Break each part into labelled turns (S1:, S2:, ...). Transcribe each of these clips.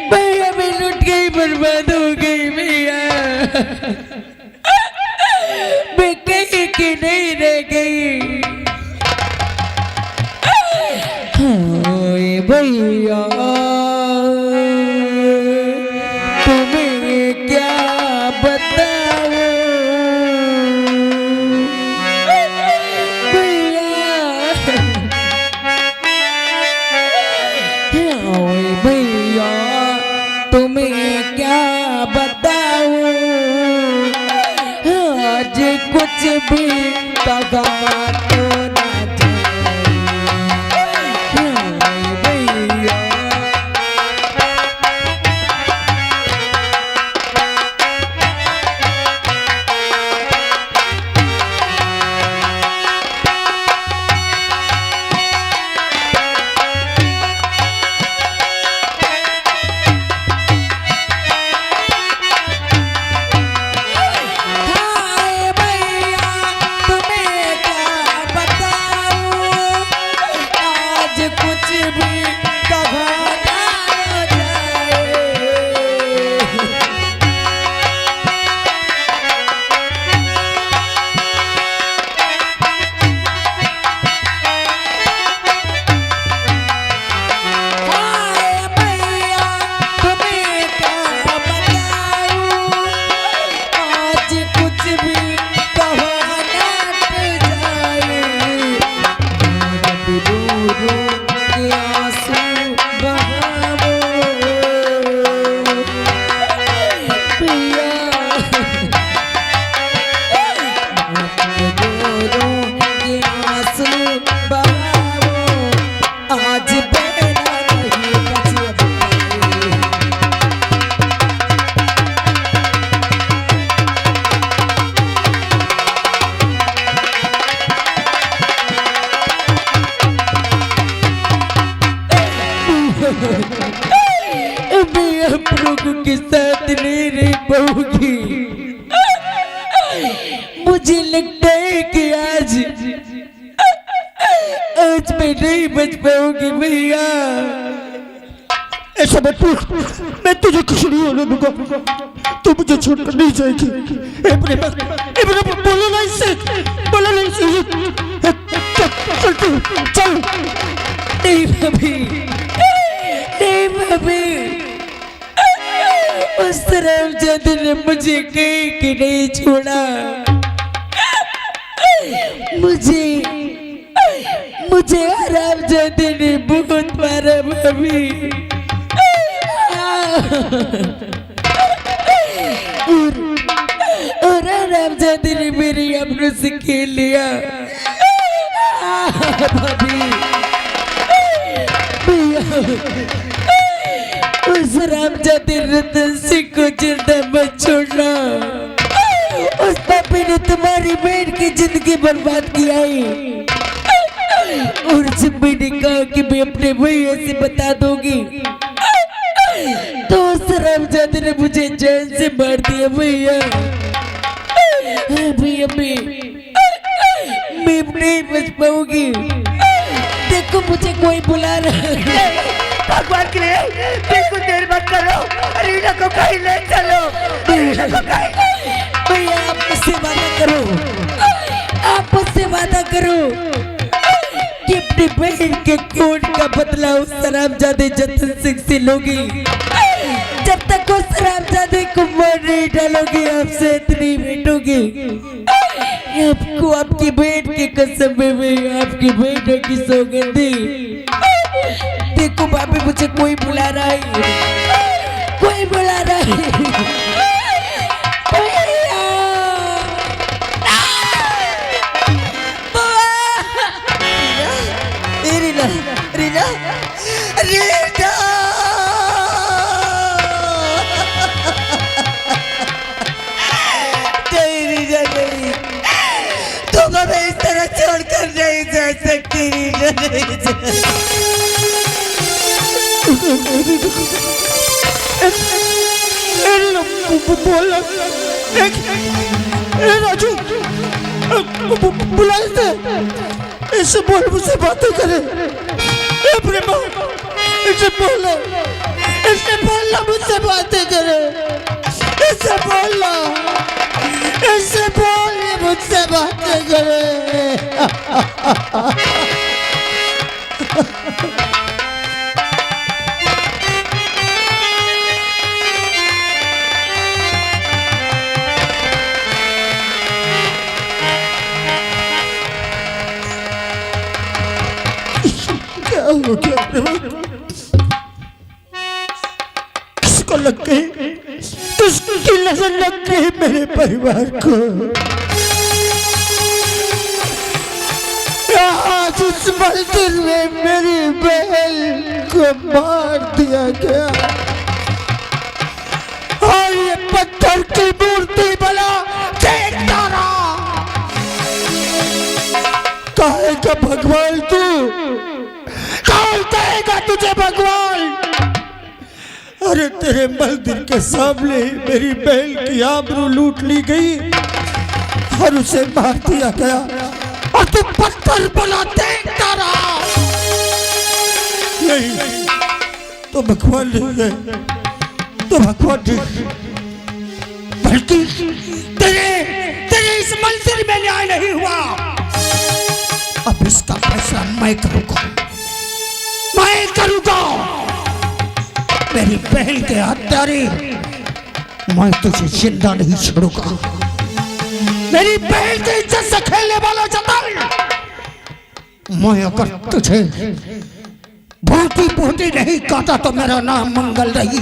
S1: भैया मैं लुट गई, बर्बाद हो गई भैया। मैं कहीं की नहीं रह गई। भैया तुम्हें क्या बताऊं भैया, तुम्हें क्या बताऊं, आज कुछ भी तगा तो ना भैया। प्रभु के साथ नहीं रह पाऊंगी। मुझे लगता है कि आज मैं नहीं बच पाऊंगी भैया।
S2: ऐसा मत पूछ, मैं तुझे कुछ नहीं होने दूंगा। तू मुझे छोड़कर नहीं जाएगी। बोलो ना इससे, बोलो ना इससे। चल तू चल।
S1: नहीं भाभी, नहीं भाभी, उस रामजादे ने मुझे कहीं कि नहीं छोड़ा। मुझे रामजादे ने बहुत मारा भाभी। और रामजादे ने मेरी अपनों से खेल लिया भाभी। उस रामजादे रतन सिंह को जिंदा मत छोड़ना। उस पापी ने तुम्हारी बहन की जिंदगी बर्बाद किया है। और जब मैंने कहा कि मैं अपने भैया से बता दूंगी, तो उस रामजादे ने मुझे जान से मार दिया भैया। भैया मैं नहीं बच पाऊंगी। देखो मुझे कोई बुला रहा है।
S2: भगवान के लिए बिल्कुल देर मत करो। रीना को कहीं ले चलो। रीना को कहीं।
S1: भैया आप मुझसे वादा करो, आप मुझसे वादा करो कि अपनी बहन के खून का बदला उस रामजादे जतन सिंह से लोगी। जब तक उस रामजादे को मार नहीं डालोगी, आपसे इतनी भेटोगी। आपको आपकी बहन की कसम में मैं आपकी बहन की सौगंधी। देखो भाभी मुझे कोई बुला रहा है, कोई बुला रहा है। चले जा।
S2: बोल राजू, बुला इसे बोल, मुझसे बातें करे। प्रेमा, इसे बोलो, इसे बोलना, मुझसे बातें करे। इसे बोलना, इसे बोल, मुझसे बातें करे। हो गया किसको लग गई, किसकी नजर लग गई मेरे परिवार को। आज इस मंदिर में मेरी बहन को मार दिया गया और ये पत्थर की मूर्ति बना देखता रहा। काहे का भगवान तू, कौन कहेगा तुझे भगवान? अरे तेरे मंदिर के सामने मेरी बहन की आबरू लूट ली गई और उसे मार दिया गया और तू पत्थर बना देखता रहा। नहीं, तो भगवान नहीं है, तो भगवान नहीं, बल्कि तेरे इस मंदिर में न्याय नहीं हुआ। अब इसका फैसला मैं करूंगा, मैं करूंगा। मेरी बहन के हत्यारे, मैं तुझे जिंदा नहीं छोड़ूंगा। मेरी बहन की इज्जत से खेलने वाला जतन, मैं अगर तुझे भूती भूती नहीं कहता तो मेरा नाम मंगल नहीं।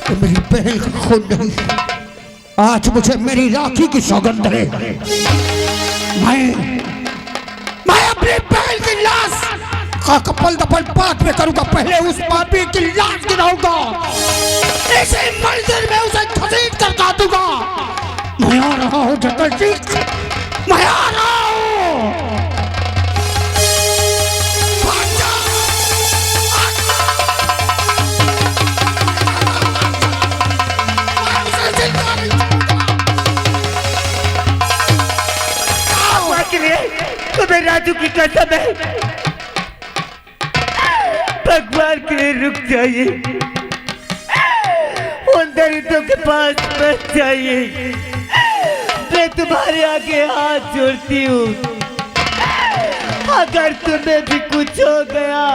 S2: तो मेरी बहन का खून नहीं, आज मुझे मेरी राखी की सौगंध है। मैं अपनी बहन की लाश का कपल दपल पात में करूंगा। पहले उस पापी की लाश गिराऊंगा, इसी मंदिर में उसे घसीट कर काटूंगा। मैं आ रहा हूँ जतन सिंह, मैं आ रहा हूँ। तुम्हें राजू की कसम है, भगवान के लिए रुक जाइए, उन दरिद्रों के पास मत जाइए। मैं तुम्हारे आगे हाथ जोड़ती हूँ, अगर तुम्हें भी कुछ हो गया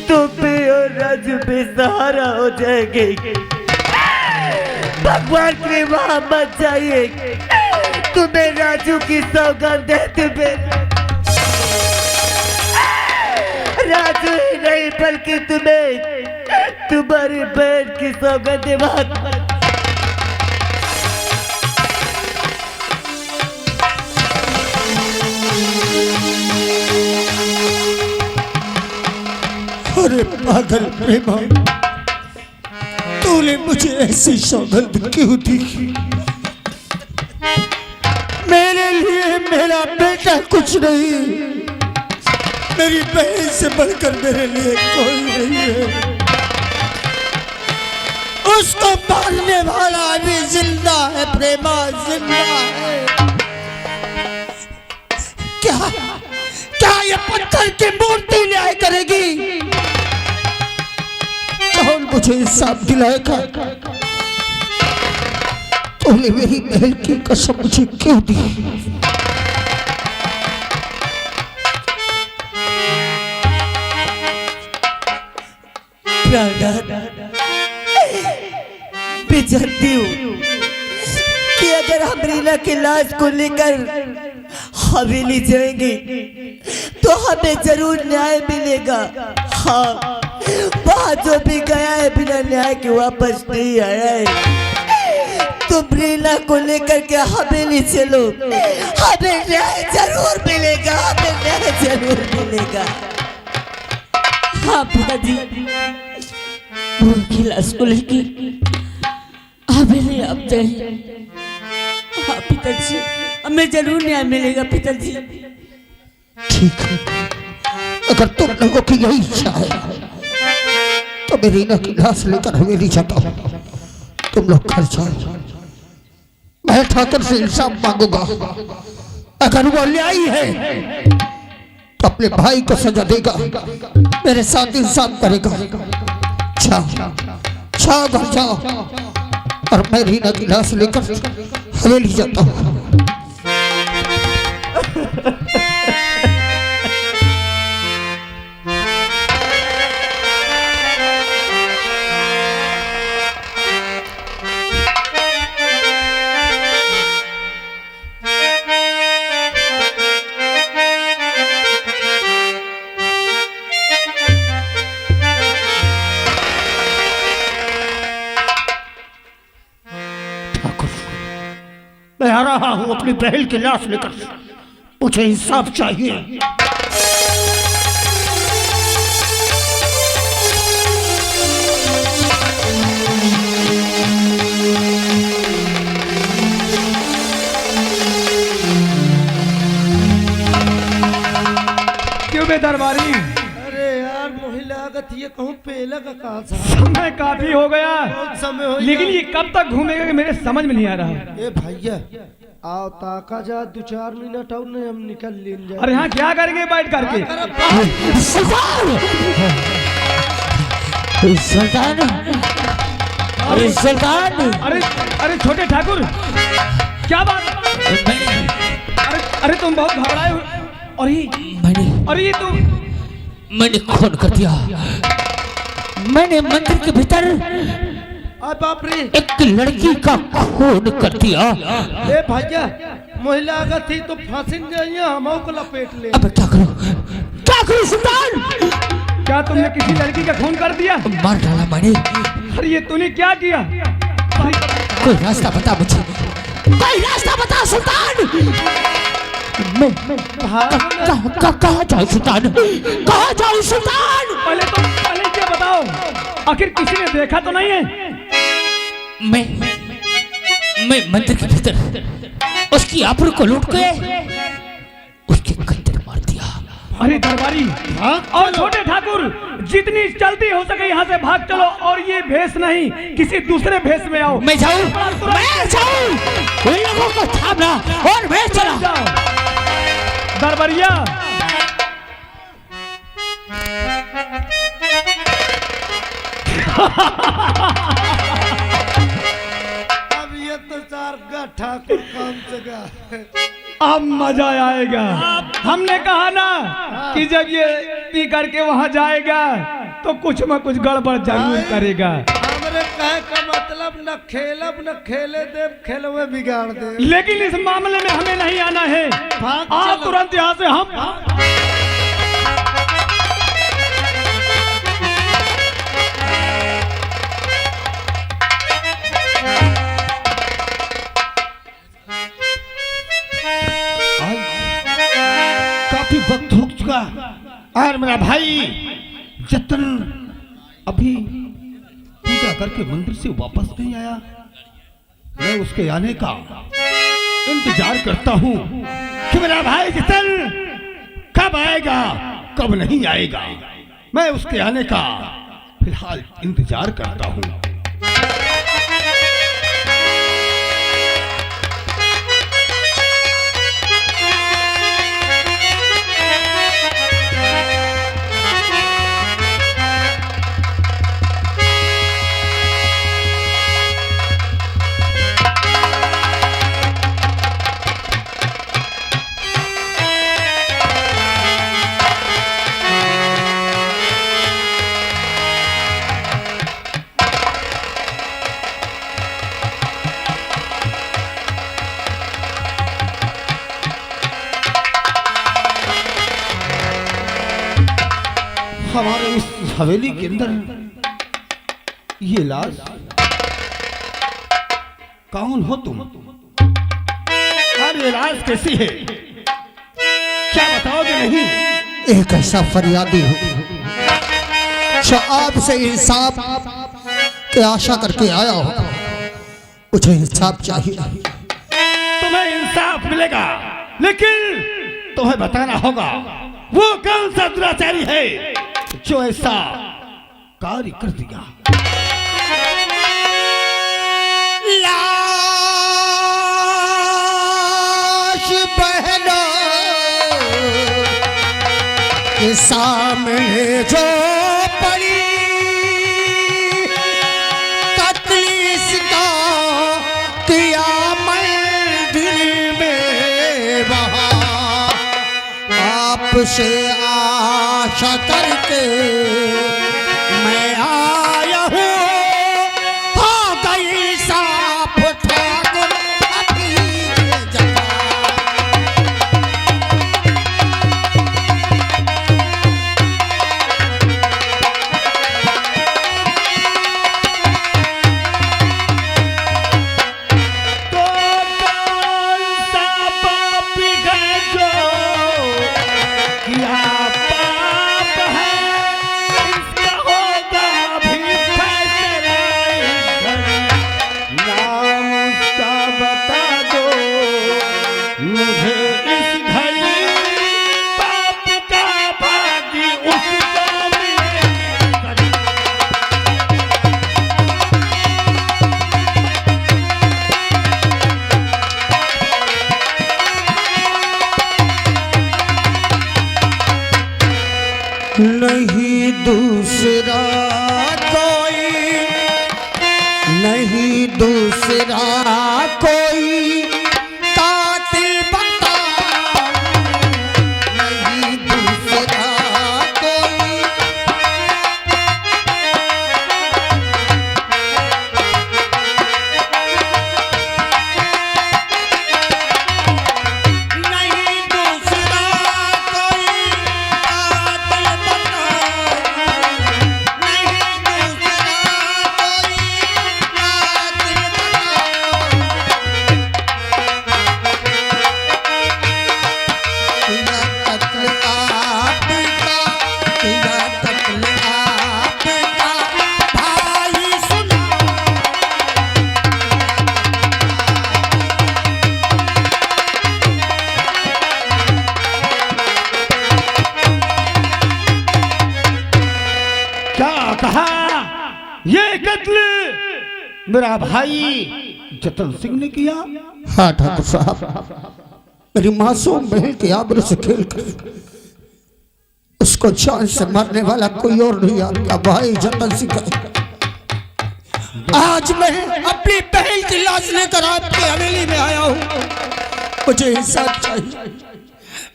S2: तो भी और राजू बेसहारा हो जाएंगे। भगवान के लिए वहां मत जाइए, तुम्हें राजू की सौगंध है। तुम्हें राजू ही नहीं बल्कि तुम्हें तुम्हारी बहन की सौगंध है। अरे पागल प्रेमा, तूने मुझे ऐसी सौगंध क्यों दी? मेरे लिए मेरा बेटा कुछ नहीं, मेरी बहन से बढ़कर मेरे लिए कोई नहीं है। उसको मारने वाला अभी जिंदा है प्रेमा, जिंदा है। क्या ये पत्थर की मूर्ति न्याय करेगी? कौन मुझे इंसाफ दिलाएगा? तूने मेरी बहन की कसम मुझे क्यों दी?
S1: मैं जानती हूँ कि अगर हम रीना की लाश को लेकर हवेली जाएंगे तो हमें जरूर न्याय मिलेगा। हाँ, वहाँ जो भी गया है बिना न्याय के वापस नहीं आया है। तुम रीना को लेकर के हवेली चलो, हमें न्याय जरूर मिलेगा, हमें न्याय जरूर मिलेगा। हाँ पिताजी, वो की लाश को लेके हवेली आप जाइए। हाँ पिताजी, हमें जरूर न्याय मिलेगा पिताजी।
S2: ठीक है, अगर तुम लोगों की यही इच्छा है तो मैं रीना की लाश लेकर हवेली जाता हूँ। तुम लोग घर जाओ, मैं ठाकुर से इंसाफ मांगूंगा। अगर वो अन्यायी है तो अपने भाई को सजा देगा, मेरे साथ इंसाफ करेगा। जाओ घर जाओ, और मैं रीना की लाश लेकर हवेली जाता हूँ। मैं आ रहा हूं अपनी बहन की लाश लेकर, मुझे इंसाफ चाहिए।
S3: क्यों बे दरबारी?
S4: अरे यार महिला लागत ये कहूँ पेला का कहा था।
S3: समय काफी हो गया,
S4: बहुत समय हो
S3: लेकिन
S4: गया।
S3: ये कब तक घूमेगा कि मेरे समझ में नहीं आ रहा।
S4: ए भैया आओ ताका जा 2-4 मिनट और नहीं हम निकल लेन जाए।
S3: अरे यहाँ क्या करेंगे बैठ करके?
S1: सुल्तान, अरे सुल्तान,
S3: अरे अरे छोटे ठाकुर, क्या बात? अरे तुम बहुत घबराए हो। अरे
S1: मैंने खून कर दिया। मैंने मंदिर के भीतर
S4: बाप रे
S1: एक लड़की का खून कर दिया।
S4: ए भैया महिला अगर थी तो फांसी जाइए हम को लपेट ले।
S1: अब क्या करूं सुल्तान?
S3: क्या तुमने किसी लड़की का खून कर दिया?
S1: मार डाला मैंने।
S3: अरे ये तूने क्या किया?
S1: कोई रास्ता बता मुझे, कोई रास्ता बता सुल्तान। मैं कहाँ जाऊँ सुल्तान, कहाँ जाऊँ सुल्तान?
S3: पहले ये बताओ, आखिर किसी ने देखा तो नहीं है?
S1: मैं मंदिर के भीतर उसकी आबरू को लूट के उसके कंधे मार दिया।
S3: अरे दरबारी और छोटे ठाकुर, जितनी जल्दी हो सके यहाँ से भाग चलो, और ये भेष नहीं किसी दूसरे भेष में आओ।
S1: मैं जाऊँ उन लोगों को थामना और मैं चला।
S3: दरबारिया
S4: अब ये तो 4 का ठाकुर काम जगह।
S3: अब मजा आएगा। हमने कहा ना कि जब ये पी करके वहां जाएगा तो कुछ न कुछ गड़बड़ जरूर करेगा।
S4: हमरे कहे का मतलब न खेलब न खेले दे, खेलवे बिगाड़ दे।
S3: लेकिन इस मामले में हमें नहीं आना है।
S4: भाग
S3: आप
S4: चलो।
S3: तुरंत यहाँ से हम
S2: काफी वक्त हो चुका और मेरा भाई जतन अभी पूजा करके मंदिर से वापस नहीं आया। मैं उसके आने का इंतजार करता हूँ कि मेरा भाई जतन कब आएगा कब नहीं आएगा। मैं उसके आने का फिलहाल इंतजार करता हूँ। हमारे इस हवेली के अंदर ये लाश कौन हो तुम? और ये लाश कैसी है, क्या बताओगे नहीं? एक ऐसा फरियादी हूँ जो आपसे इंसाफ की आशा करके आया हो। मुझे इंसाफ चाहिए।
S4: तुम्हें इंसाफ मिलेगा, लेकिन तुम्हें बताना होगा वो कौन सा दुराचारी है जो ऐसा कार्य कर दिया।
S2: लाश बहनों के सामने जो पड़ी, कत्ल इसका किया मंदिर में वहाँ, आपसे आशा करके मैं आया हूँ, हो गई साफ ठाकुर अभी जगह।
S4: तो कौन सा पापी है जो किया पाप है, इसका होगा भी फैसला इस घड़ी। नाम उसका बता दो मुझे इस घड़ी, पाप का भागी उसको मिलेगी।
S2: नहीं दूसरा कोई, नहीं दूसरा कोई कातिल बता, नहीं दूसरा कोई। नहीं दूसरा कोई कातिल बता, नहीं दूसरा कोई कातिल बता। किया कत्ल आपका भाई सुना।
S4: क्या कहा? ये कत्ल मेरा भाई जतन सिंह ने किया।
S2: हाँ ठाकुर साहब, मेरी मासूम बहन के आबरू से खेलकर उसको जान से मारने वाला कोई और नहीं, आपका भाई जतन सिंह है। आज मैं अपनी बहन की लाश लेकर आपकी हवेली में आया हूँ। मुझे इंसाफ चाहिए,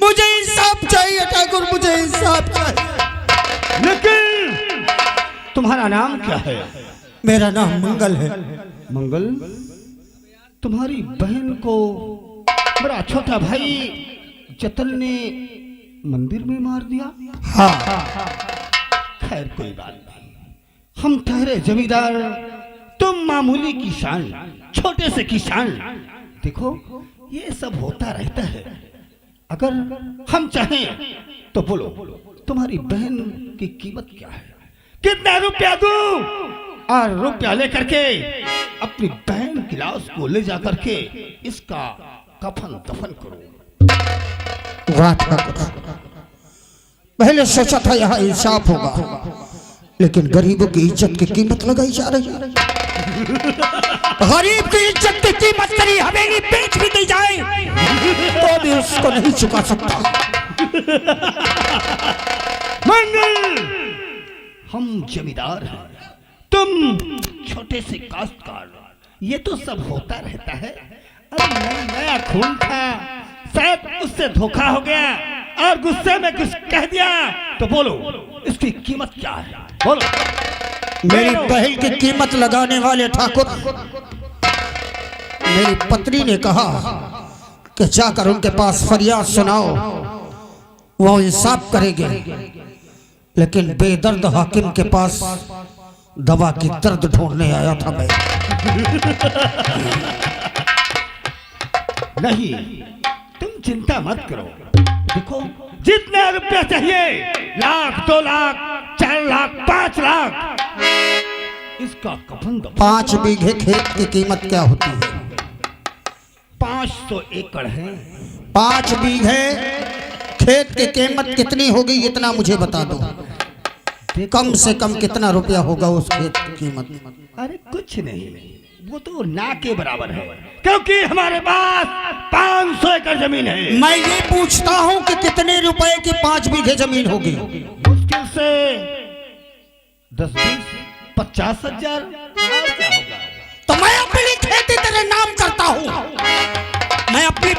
S2: मुझे इंसाफ चाहिए ठाकुर, मुझे इंसाफ चाहिए।
S4: लेकिन तुम्हारा नाम क्या है?
S2: मेरा नाम मंगल है।
S4: मंगल, तुम्हारी बहन को मेरा छोटा भाई जतन ने मंदिर में मार दिया।
S2: हाँ,
S4: खैर कोई बात नहीं, हम ठहरे जमींदार, तुम मामूली किसान, छोटे से किसान। देखो ये सब होता रहता है। अगर हम चाहें तो बोलो, तुम्हारी बहन की कीमत क्या है? कितना रुपया दूं? और रुपया लेकर के अपनी बहन की लाश को ले जा करके इसका कफन दफन करो।
S2: वाह ठाकुर, पहले सोचा था यहाँ इंसाफ होगा, लेकिन गरीबों की इज्जत की कीमत लगाई जा रही है। गरीब की इज्जत की कीमत करी हवेली बेच भी दी जाए तो भी उसको नहीं चुका सकता।
S4: मंगल, हम जमींदार हैं, तुम छोटे से काश्तकार, ये तो सब होता रहता है। अरे नया खून था, शायद उससे धोखा हो गया और गुस्से में कुछ कह दिया, तो बोलो इसकी कीमत क्या है? बोलो।
S2: मेरी बहन की कीमत लगाने वाले ठाकुर, मेरी पत्नी ने कहा कि जाकर उनके पास फरियाद सुनाओ, वो इंसाफ करेंगे। लेकिन बेदर्द हाकिम के पास दवा की दर्द ढूंढने आया था मैं।
S4: नहीं, तुम चिंता मत करो। देखो, जितना रुपया चाहिए, 1 लाख, 2 लाख, 4 लाख, 5 लाख, इसका कफन दफन
S2: 5 बीघे खेत की कीमत क्या होती है?
S4: 500 एकड़ है।
S2: 5 बीघे खेत की कीमत कितनी होगी इतना मुझे बता दो। कम से कम कितना रुपया होगा उस खेत की कीमत?
S4: अरे कुछ नहीं, वो तो ना के बराबर है, क्योंकि हमारे पास 500 एकड़ जमीन है।
S2: मैं ये पूछता हूँ कि कितने रुपए की 5 बीघे जमीन होगी?
S4: मुश्किल से 10-20-50 हजार। और क्या होगा?
S2: तो मैं अपनी खेती तेरे नाम करता हूँ। मैं अपनी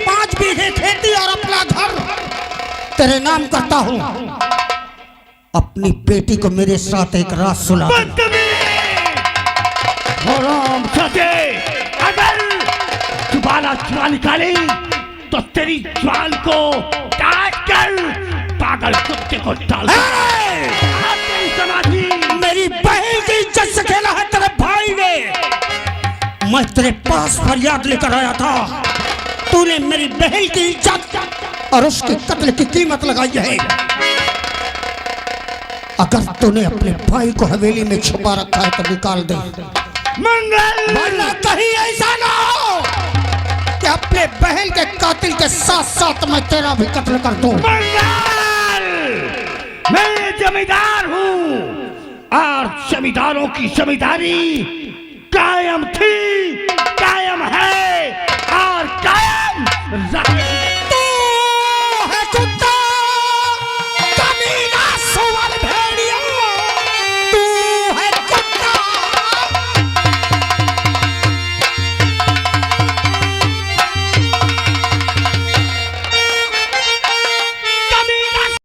S2: 5 बीघे खेती और अपना घर तेरे नाम करता हूँ। अपनी बेटी को मेरे साथ एक रात सुला दे।
S4: अगर जुबाना जुआ निकाली तो तेरी जुबान को काट कर पागल कुत्ते को डाल समाधि।
S2: मेरी बहन की इज्जत से खेला है तेरे भाई ने। मैं तेरे पास फरियाद लेकर आया था, तूने मेरी बहन की इज्जत और उसके कत्ल की कीमत लगाई है। अगर तूने अपने भाई को हवेली में छुपा रखा है तो निकाल दे।
S4: मंगल,
S2: वरना कहीं ऐसा ना हो कि अपने बहन के कातिल के साथ साथ मैं तेरा भी कत्ल कर दूं।
S4: मंगल, मैं जमींदार हूँ और जमींदारों की जमींदारी कायम थी